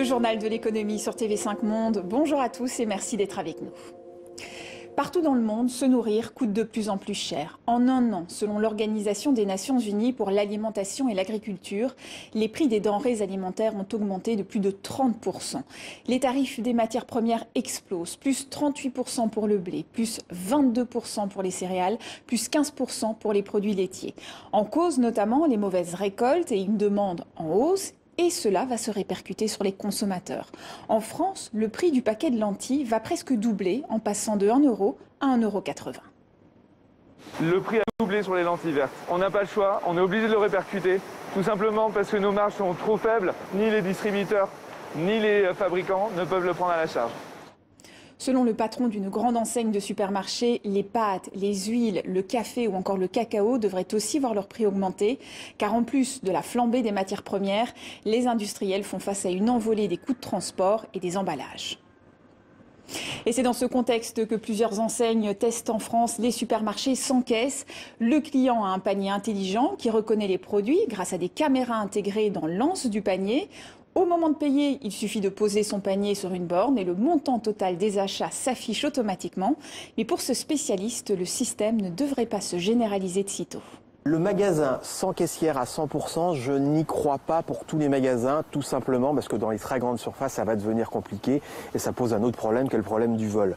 journal de l'économie sur TV5 Monde. Bonjour à tous et merci d'être avec nous. Partout dans le monde, se nourrir coûte de plus en plus cher. En un an, selon l'Organisation des Nations Unies pour l'alimentation et l'agriculture, les prix des denrées alimentaires ont augmenté de plus de 30%. Les tarifs des matières premières explosent, plus 38% pour le blé, plus 22% pour les céréales, plus 15% pour les produits laitiers. En cause notamment les mauvaises récoltes et une demande en hausse. Et cela va se répercuter sur les consommateurs. En France, le prix du paquet de lentilles va presque doubler en passant de 1 euro à 1,80 €. Le prix a doublé sur les lentilles vertes. On n'a pas le choix, on est obligé de le répercuter, tout simplement parce que nos marges sont trop faibles. Ni les distributeurs, ni les fabricants ne peuvent le prendre à la charge. Selon le patron d'une grande enseigne de supermarché, les pâtes, les huiles, le café ou encore le cacao devraient aussi voir leur prix augmenter, car en plus de la flambée des matières premières, les industriels font face à une envolée des coûts de transport et des emballages. Et c'est dans ce contexte que plusieurs enseignes testent en France les supermarchés sans caisse. Le client a un panier intelligent qui reconnaît les produits grâce à des caméras intégrées dans l'anse du panier. Au moment de payer, il suffit de poser son panier sur une borne et le montant total des achats s'affiche automatiquement. Mais pour ce spécialiste, le système ne devrait pas se généraliser de sitôt. Le magasin sans caissière à 100%, je n'y crois pas pour tous les magasins, tout simplement parce que dans les très grandes surfaces, ça va devenir compliqué et ça pose un autre problème qu'est le problème du vol.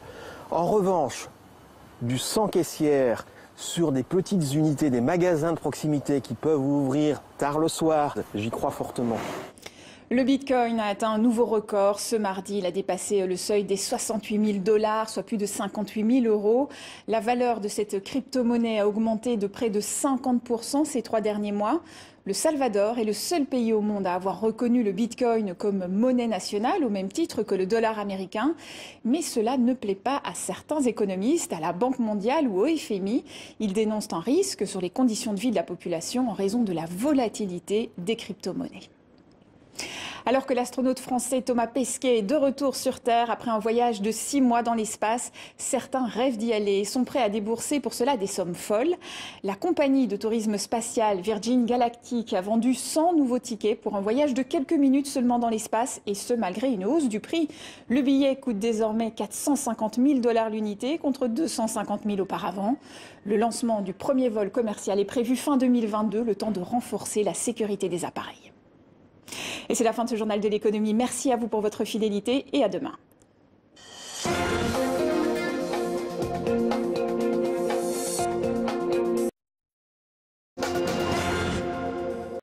En revanche, du sans caissière sur des petites unités, des magasins de proximité qui peuvent ouvrir tard le soir, j'y crois fortement. Le Bitcoin a atteint un nouveau record. Ce mardi, il a dépassé le seuil des 68 000 $, soit plus de 58 000 €. La valeur de cette crypto-monnaie a augmenté de près de 50% ces 3 derniers mois. Le Salvador est le seul pays au monde à avoir reconnu le Bitcoin comme monnaie nationale, au même titre que le dollar américain. Mais cela ne plaît pas à certains économistes, à la Banque mondiale ou au FMI. Ils dénoncent un risque sur les conditions de vie de la population en raison de la volatilité des crypto-monnaies. Alors que l'astronaute français Thomas Pesquet est de retour sur Terre après un voyage de 6 mois dans l'espace, certains rêvent d'y aller et sont prêts à débourser pour cela des sommes folles. La compagnie de tourisme spatial Virgin Galactic a vendu 100 nouveaux tickets pour un voyage de quelques minutes seulement dans l'espace, et ce malgré une hausse du prix. Le billet coûte désormais 450 000 $ l'unité contre 250 000 auparavant. Le lancement du premier vol commercial est prévu fin 2022, le temps de renforcer la sécurité des appareils. Et c'est la fin de ce journal de l'économie. Merci à vous pour votre fidélité et à demain.